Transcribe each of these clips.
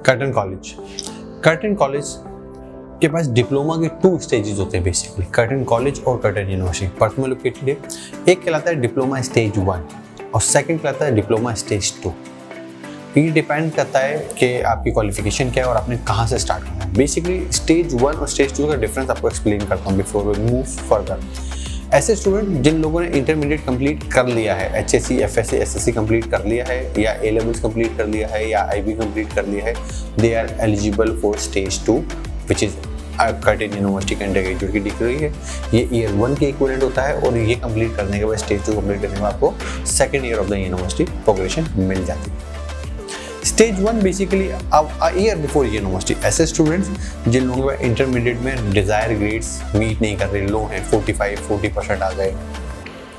Curtain college. Curtain college के पास diploma के 2 stages होते हैं बेसिकली, कर्टन कॉलेज और कर्टन यूनिवर्सिटी पर्थ में लोकेटेड है। एक कहलाता है डिप्लोमा स्टेज 1 और सेकंड कहलाता है डिप्लोमा स्टेज 2। ये डिपेंड करता है कि आपकी क्वालिफिकेशन क्या है और आपने कहाँ से स्टार्ट करना है। बेसिकली स्टेज 1 और स्टेज 2 का डिफरेंस आपको एक्सप्लेन करता हूँ बिफोर वी मूव फर्दर। ऐसे स्टूडेंट जिन लोगों ने इंटरमीडिएट कंप्लीट कर लिया है, एचएससी, एफएससी, एसएससी कंप्लीट कर लिया है या ए लेवल्स कंप्लीट कर लिया है या आईबी कंप्लीट कर लिया है, they are eligible for stage 2 which is Curtin University के अंडर ग्रेजुएट की डिग्री है। ये ईयर 1 के इक्विवेलेंट होता है और ये कंप्लीट करने के बाद स्टेज 2 कंप्लीट करने के बाद आपको second year of the university progression मिल जाती है। Stage 1 basically year before university, ऐसे स्टूडेंट्स जिन लोगों के इंटरमीडिएट में डिजायर ग्रेड्स मीट नहीं कर रहे, लो हैं, 40% आ गए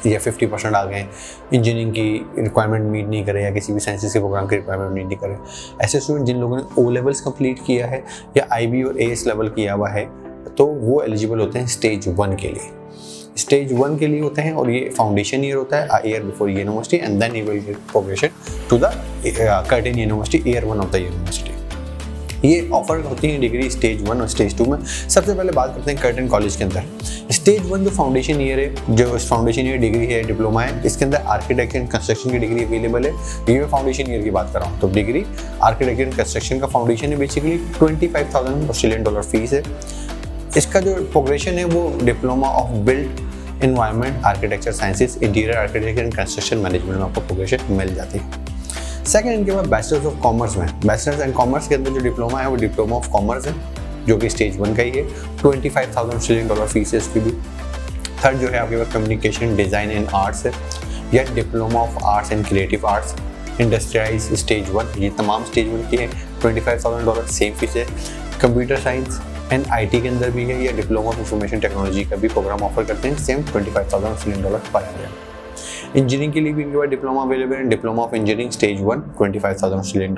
या 50% आ गए, इंजीनियरिंग की रिक्वायरमेंट मीट नहीं करे या किसी भी साइंसेस के प्रोग्राम की रिक्वायरमेंट मीट नहीं करे, ऐसे स्टूडेंट जिन लोगों ने ओ लेवल्स कंप्लीट किया है या आईबी और एएस लेवल किया हुआ है, तो वो एलिजिबल होते हैं स्टेज 1 के लिए। स्टेज 1 के लिए होते हैं और ये फाउंडेशन ईयर होता है, year before university, and then you will get progression to the Curtin University, year 1 of the university. ये ऑफर होती है डिग्री स्टेज 1 और स्टेज 2 में। सबसे पहले बात करते हैं कर्टन कॉलेज के अंदर। स्टेज 1 जो फाउंडेशन ईयर है, जो फाउंडेशन ईयर डिग्री है, डिप्लोमा है, इसके अंदर आर्किटेक्चर एंड कंस्ट्रक्शन की डिग्री अवेलेबल है। ये मैं फाउंडेशन ईयर की बात कर रहा हूँ। तो डिग्री आर्किटेक्चर एंड कंस्ट्रक्शन का फाउंडेशन है, बेसिकली $25,000 ऑस्ट्रेलियन फीस है। इसका जो प्रोग्रेशन है वो diploma of build environment architecture sciences, interior architecture and construction management में आपको प्रोग्रेशन मिल जाती है। सेकंड इनके बाद बैचलर्स ऑफ कॉमर्स में, बैचलर्स एंड कॉमर्स के अंदर जो डिप्लोमा है वो डिप्लोमा ऑफ कॉमर्स है, जो कि स्टेज 1 का ही है। $25,000 ऑस्ट्रेलियन फीस है इसकी भी। थर्ड जो है आपके पास कम्युनिकेशन डिजाइन एंड आर्ट्स है या diploma of arts and creative arts, industrialise stage 1, ये तमाम स्टेज 1 की है, $25,000 सेम फीस है। कंप्यूटर साइंस एंड आईटी के अंदर भी है या डिप्लोमा ऑफ इंफॉर्मेशन टेक्नोलॉजी का भी प्रोग्राम ऑफर करते हैं, same $25,000 Australian per year. Engineering के लिए भी इनके पास डिप्लोमा अवेलेबल है, diploma of engineering stage 1, $25,000 Australian.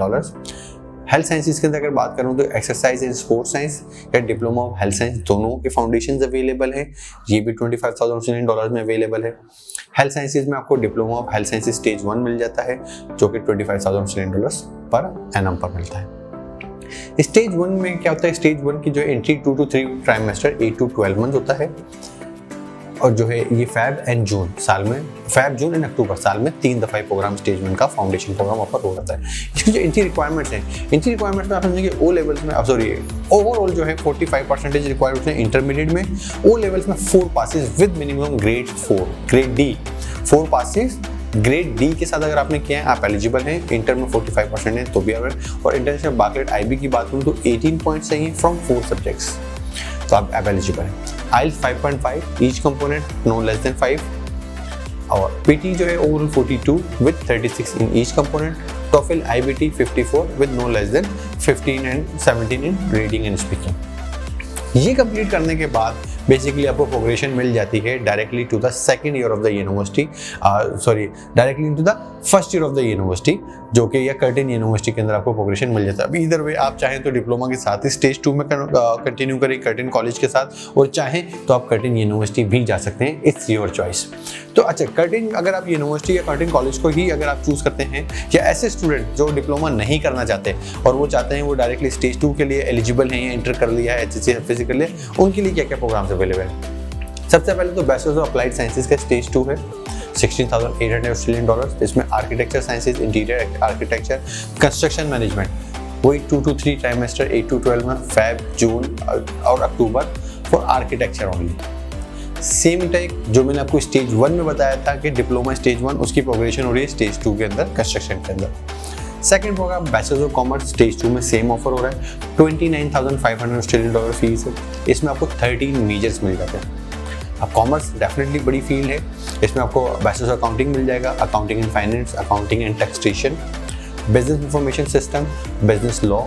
Health sciences के अंदर अगर बात करूँ तो एक्सरसाइज एंड स्पोर्ट्स साइंस या डिप्लोमा ऑफ हेल्थ साइंस, दोनों के फाउंडेशंस अवेलेबल है, ये भी $25,000 ऑस्ट्रेलियन में अवेलेबल है। हेल्थ साइंसेज में आपको diploma of health sciences stage 1 मिल जाता है, जो कि $25,000 ऑस्ट्रेलियन पर एनम पर मिलता है। स्टेज 1 में क्या होता है, स्टेज 1 की जो entry 2 to 3 trimester 8 to 12 month होता है, और जो है ये फैब एंड जून साल में, फैब जून एंड अक्टूबर साल में 3 दफ़ा प्रोग्राम स्टेज 1 का फाउंडेशन प्रोग्राम ऑफर हो जाता है। इसकी जो एंट्री रिक्वायरमेंट्स हैं, एंट्री रिक्वायरमेंट्स में आप समझेंगे ओ लेवल्स में, सॉरी ओवरऑल जो है 45% रिक्वायर्ड होते हैं इंटरमीडिएट में, ओ लेवल्स में 4 passes with minimum grade 4, grade D 4 passes, grade D के साथ अगर आपने किया है आप एलिजिबल हैं। इंटर में 45% है तो भी अगर, और इंटरनेशनल बाकलेट आईबी की बात करूँ तो 18 पॉइंट्स चाहिए फ्रॉम 4 सब्जेक्ट्स, तो आप एलिजिबल हैं। IELTS 5.5 each component, no less than 5, और पीटी जो है overall 42 with 36 in each component, TOEFL IBT 54 with no less than 15 and 17 in reading and speaking. ये कंप्लीट करने के बाद बेसिकली आपको प्रोग्रेशन मिल जाती है directly to the second year of the university, directly to the first year of the university, जो कि या कर्टन यूनिवर्सिटी के अंदर आपको प्रोग्रेशन मिल जाता है। अभी इधर वे आप चाहें तो डिप्लोमा के साथ ही स्टेज 2 में कंटिन्यू करें कर्टन कॉलेज के साथ, और चाहें तो आप कर्टन यूनिवर्सिटी भी जा सकते हैं, इट्स योर चॉइस। तो अच्छा, कर्टन अगर आप यूनिवर्सिटी या कर्टन कॉलेज को ही अगर आप चूज करते हैं, या ऐसे स्टूडेंट जो डिप्लोमा नहीं करना चाहते और वो चाहते हैं वो डायरेक्टली स्टेज 2 के लिए एलिजिबल हैं या इंटर कर लिया है एचएससी एफएससी के लिए, उनके लिए क्या क्या प्रोग्राम्स अवेलेबल है। सबसे पहले तो बैचलर्स ऑफ अप्लाइड साइंसेज का स्टेज 2 है, $16,800 ऑस्ट्रेलियन। इसमें architecture sciences, interior architecture, construction management, वही 2 to 3 trimester 8 to 12 month, Feb, June और October for architecture only. Same type जो मैंने आपको स्टेज 1 में बताया था कि डिप्लोमा स्टेज 1, उसकी प्रोग्रेशन हो रही है स्टेज 2 के अंदर, कंस्ट्रक्शन के अंदर। Second programme bachelors of commerce stage 2 में सेम ऑफर हो रहा है, $29,500 ऑस्ट्रेलियन फीस है। इसमें आपको 13 मेजर्स मिल जाते हैं। अब कॉमर्स डेफिनेटली बड़ी फील्ड है, इसमें आपको बैचलर्स ऑफ अकाउंटिंग मिल जाएगा, accounting and finance, accounting and taxation, business information system, business law,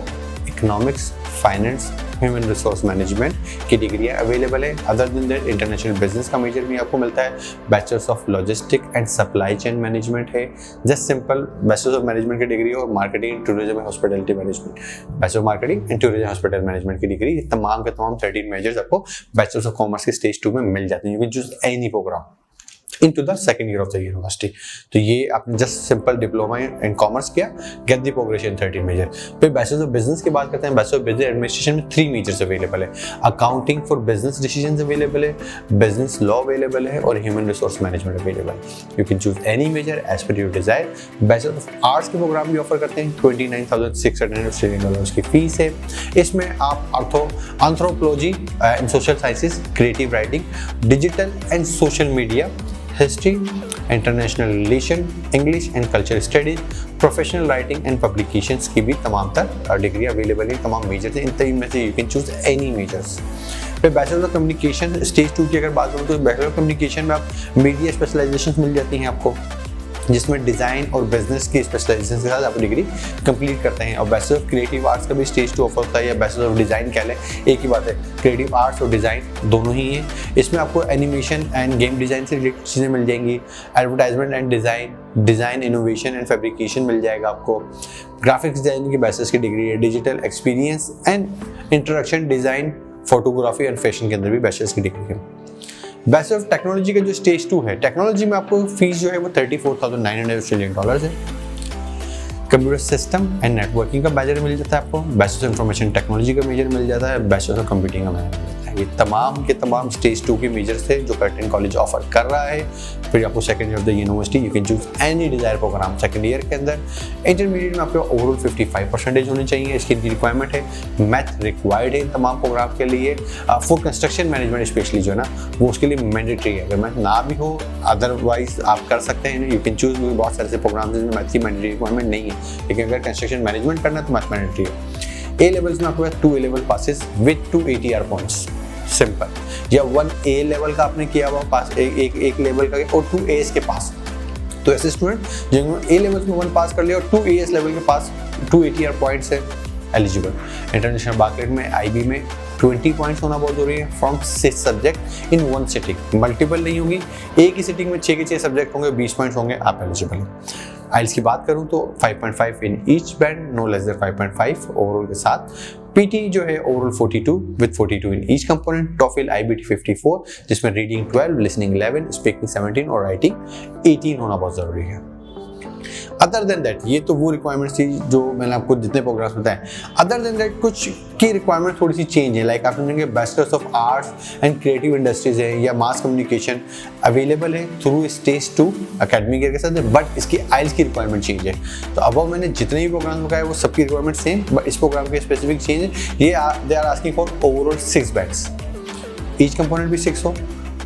economics, finance, human resource management की डिग्रियाँ अवेलेबल है। Other than that international business का मेजर भी आपको मिलता है। Bachelors of logistic and supply chain management है, just simple bachelors of management की डिग्री, और marketing and tourism and hospitality management, bachelor of marketing and tourism hospital management की degree. तमाम के तमाम 13 मेजर्स आपको बैचलर्स ऑफ कॉमर्स के stage 2 में मिल जाते हैं। You can choose any programme. into the second year of the university. तो ये आपने just simple diploma in commerce किया, गेट द प्रोग्रेशन 13 मेजर। फिर बैचलर ऑफ बिजनेस की बात करते हैं। बैचलर ऑफ बिजनेस एडमिनिस्ट्रेशन में 3 मेजर्स अवेलेबल है। Accounting for business decisions available है, बिजनेस लॉ अवेलेबल है और ह्यूमन रिसोर्स मैनेजमेंट अवेलेबल है। You can choose any major as per your desire. Bachelor of arts के प्रोग्राम भी offer करते हैं। 29,600 ऑस्ट्रेलियन डॉलर्स की फीस है। इसमें आप anthropology and social sciences, creative writing, digital and social media, history, international relation, English and culture studies, professional writing and publications की भी तमाम तर डिग्री अवेलेबल है। तमाम मेजर्स हैं, इन तीन में से you can choose any measures. फिर बैचलर ऑफ कम्युनिकेशन स्टेज 2 की अगर बात करूँ तो बैचलर ऑफ कम्युनिकेशन में आप मीडिया स्पेशलाइजेशन मिल जाती हैं आपको, जिसमें डिज़ाइन और बिजनेस की स्पेशलाइजेशन के साथ आप डिग्री कंप्लीट करते हैं। और बैचलर ऑफ क्रिएटिव आर्ट्स का भी स्टेज 2 ऑफर होता है, या बैचलर ऑफ डिज़ाइन कह लें, एक ही बात है, क्रिएटिव आर्ट्स और डिज़ाइन दोनों ही हैं। इसमें आपको एनिमेशन एंड गेम डिज़ाइन से रिलेटेड चीज़ें मिल जाएंगी, advertisement and design innovation and fabrication मिल जाएगा आपको, ग्राफिक्स डिज़ाइन की बैचलर्स की डिग्री है, digital experience and introduction design, photography and fashion के अंदर भी बैचलर्स की डिग्री है। बैचलर ऑफ टेक्नोलॉजी का जो स्टेज 2 है, टेक्नोलॉजी में आपको फीस जो है वो 34,900 ऑस्ट्रेलियन डॉलर्स है। कंप्यूटर सिस्टम एंड नेटवर्किंग का मेजर मिल जाता है आपको, बैचलर ऑफ इंफॉर्मेशन टेक्नोलॉजी का मेजर मिल जाता है, बैचलर ऑफ कंप्यूटिंग का मेजर मिल जाता है। ये तमाम के तमाम स्टेज 2 के मेजर्स थे जो कर्टन कॉलेज ऑफर कर रहा है। फिर आपको second year of the university you can choose any desire programme second year के अंदर। इंटरमीडिएट में आपके ओवरऑल 55% होने चाहिए, इसकी रिक्वायरमेंट है। मैथ रिक्वायर्ड है इन तमाम प्रोग्राम के लिए। फॉर कंस्ट्रक्शन मैनेजमेंट स्पेशली जो है ना, वो उसके लिए मैंडेटरी है। अगर मैथ ना भी हो अदरवाइज आप कर सकते हैं, यू कैन चूज। बहुत सारे प्रोग्राम जिसमें मैथ की मैंडेटरी रिक्वायरमेंट नहीं है, लेकिन अगर कंस्ट्रक्शन मैनेजमेंट करना है तो मैथ मैंडेटरी है। ए लेवल्स में आपके पास 2 A level passes with 2 ATR points, simple, या 1 A लेवल का आपने किया हुआ पास, एक लेवल का और 2 As के पास। तो ऐसे स्टूडेंट जिन्होंने A लेवल में 1 पास कर लिया और 2 AS लेवल के पास 2 ATR पॉइंट्स है, एलिजिबल। इंटरनेशनल मार्केट में IB में 20 पॉइंट्स होना बहुत जरूरी है from 6 subject in 1 sitting. Multiple नहीं होगी, एक ही सिटिंग में 6 के 6 सब्जेक्ट होंगे, 20 पॉइंट्स होंगे, आप एलिजिबल हैं। आइल्स की बात करूं तो 5.5 in each band, no less than 5.5 overall के साथ। पीटी जो है overall 42 with 42 in each component. TOEFL IBT 54 जिसमें रीडिंग 12, लिसनिंग 11, स्पीकिंग 17 और राइटिंग 18 होना बहुत जरूरी है। अदर देन दैट, ये तो वो रिक्वायरमेंट्स थी जो मैंने आपको जितने प्रोग्राम्स बताए। अदर देन दैट कुछ की रिक्वायरमेंट थोड़ी सी चेंज है, लाइक आप समझेंगे bachelors of arts and creative industries है या मास कम्युनिकेशन अवेलेबल है थ्रू स्टेज 2 एकेडमिक ईयर के साथ, बट इसकी आइल्स की रिक्वायरमेंट चेंज है। तो अब मैंने जितने भी प्रोग्राम बताए वो सबकी रिक्वायरमेंट सेम, बट इस प्रोग्राम के स्पेसिफिक चेंज है। ये they are asking for overall 6 bands, each component भी 6 हो,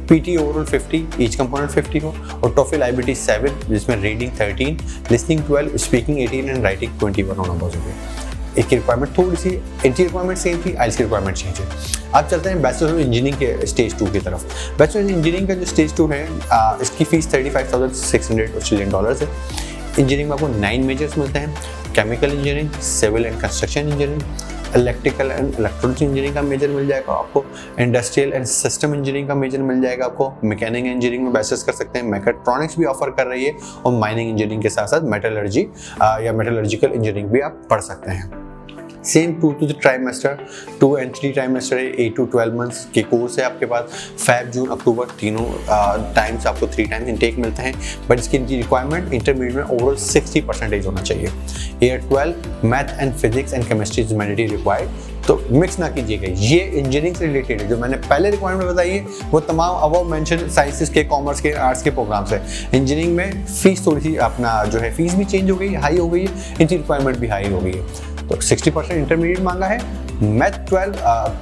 पीटी ओवरऑल 50, ईच कंपोनेंट 50 हो, और टॉफिल IBT 7 जिसमें reading 13, listening 12, speaking 18 and writing 21 होना बहुत जरूरी है। इसकी रिक्वायरमेंट थोड़ी सी, इनकी रिक्वायरमेंट सेम थी, आइल्स की रिक्वायरमेंट चेंज है। अब चलते हैं बैचलर ऑफ इंजीनियरिंग के स्टेज 2 की तरफ। बैचलर ऑफ इंजीनियरिंग का जो स्टेज 2 है इसकी फीस 35,600 ऑस्ट्रेलियन डॉलर्स है। इंजीनियरिंग में आपको 9 मेजर्स मिलते हैं, chemical engineering, civil and construction engineering, electrical and electronics engineering का मेजर मिल जाएगा आपको, इंडस्ट्रियल एंड सिस्टम इंजीनियरिंग का मेजर मिल जाएगा आपको, मैकेनिकल इंजीनियरिंग में बैचलर्स कर सकते हैं, मैकेट्रॉनिक्स भी ऑफर कर रही है, और माइनिंग इंजीनियरिंग के साथ साथ मेटलर्जी या मेटलर्जिकल इंजीनियरिंग भी आप पढ़ सकते हैं। Same 2 to 3 trimester, 2 and 3 trimester है, 8 to 12 मंथ्स के कोर्स है आपके पास। Feb, जून, अक्टूबर तीनों टाइम्स आपको 3 टाइम्स इनटेक मिलते हैं, बट इसकी रिक्वायरमेंट इंटरमीडिएट में ओवरऑल 60% होना चाहिए। Year 12 math and physics and chemistry is mandatory required, तो मिक्स ना कीजिएगा। ये इंजीनियरिंग से रिलेटेड है, जो मैंने पहले रिक्वायरमेंट बताई है वो तमाम अबव मेंशन साइंसेस के, कॉमर्स के, आर्ट्स के प्रोग्राम्स है। इंजीनियरिंग में फीस थोड़ी सी अपना जो है फीस भी चेंज हो गई, हाई हो गई है, इनकी रिक्वायरमेंट भी हाई हो गई है। तो 60% इंटरमीडिएट मांगा है। मैथ 12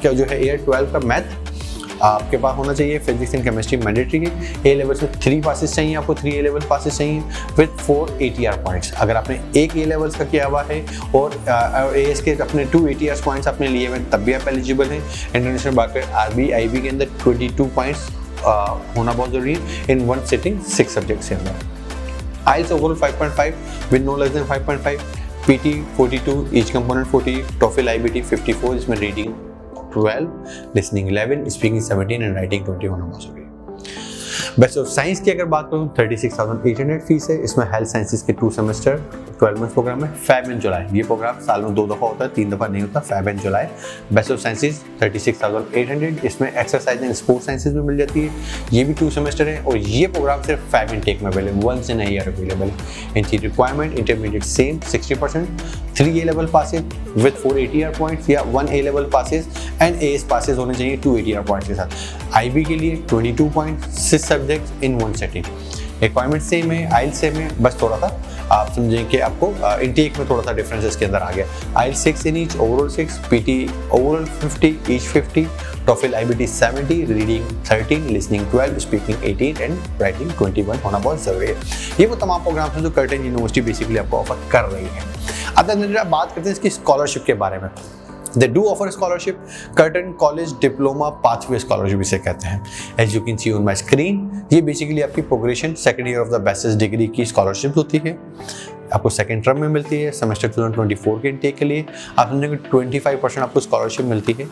क्या जो है ईयर 12 का मैथ आपके पास होना चाहिए, फिजिक्स एंड केमिस्ट्री मैंडेटरी है। ए लेवल में 3 पासेस चाहिए आपको, 3 A लेवल पासेस चाहिए विद 4 ATR पॉइंट्स। अगर आपने एक A लेवल्स का किया हुआ है और AS के अपने 2 ATR पॉइंट्स आपने लिए हुए तब भी आप एलिजिबल हैं। इंटरनेशनल मार्केट RB IB के अंदर 22 पॉइंट्स होना बहुत जरूरी है इन 1 सिटिंग 6 सब्जेक्ट्स के अंदर। IELTS overall 5.5 with no less than 5.5, PT 42, each component 40, TOEFL IBT 54 जिसमें reading 12, listening 11, speaking 17 and writing 20 होना बहुत जरूरी है। बैचलर ऑफ साइंस की अगर बात करूँ 36,800 फीस है। इसमें हेल्थ साइंसेज के 2 सेमेस्टर 12 मंथ प्रोग्राम है। फेब एंड जुलाई, ये प्रोग्राम साल में 2 दफ़ा होता है, 3 दफ़ा नहीं होता। Feb and July. Bachelor of sciences 36,800, इसमें एक्सरसाइज एंड स्पोर्ट्स साइंसेज में मिल जाती है, ये भी 2 सेमेस्टर है। और ये प्रोग्राम सिर्फ फेब इनटेक में available, once in a year available है। इनकी requirement intermediate same 60%, 3 A level passes with 4 ATR points या 1 A level passes and AS passes होने चाहिए 2 ATR पॉइंट्स के साथ। IB के लिए 22 point 6 subjects in 1 setting. Requirement same है, आइल्स सेम है, बस थोड़ा सा आप समझें कि आपको इनटेक में थोड़ा सा डिफरेंस इसके अंदर आ गया। आइल्स 6 in each, overall 6, PT overall 50, each 50, TOEFL IBT 70, reading 13, listening 12, speaking 18 and writing 21 होना बहुत ज़रूरी है। ये वो तमाम प्रोग्राम हैं जो कर्टन यूनिवर्सिटी बेसिकली आपको ऑफर कर रही है। अब बात करते हैं इसकी स्कॉलरशिप के बारे में। They do offer scholarship, Curtin College Diploma Pathway Scholarship इसे कहते हैं। As you can see on my screen, ये बेसिकली आपकी progression second year of the bachelors degree की स्कॉलरशिप होती है, आपको सेकेंड टर्म में मिलती है। सेमेस्टर 2024 के इनटेक के लिए आप समझेंगे 25% आपको स्कॉलरशिप मिलती है,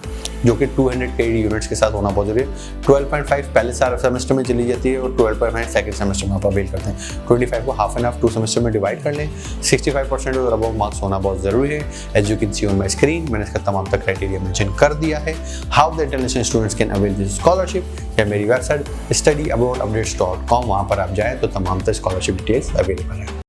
जो कि 200 क्रेडिट यूनिट्स के साथ होना बहुत जरूरी है। 12.5 पहले सारे सेमेस्टर में चली जाती है और 12.5 सेकंड सेमेस्टर में आप अवेल करते हैं। 25 को हाफ एंड हाफ 2 सेमेस्टर में डिवाइड कर लें। 65% और अबव मार्क्स होना बहुत ज़रूरी है। As you can see on my screen, मैंने इसका तमाम तक क्राइटेरिया मेंशन कर दिया है। How the international students can avail this scholarship, या मेरी वेबसाइट studyabroadupdates.com, वहाँ पर आप जाएँ तो तमाम तक स्कॉलरशिप डिटेल्स अवेलेबल है।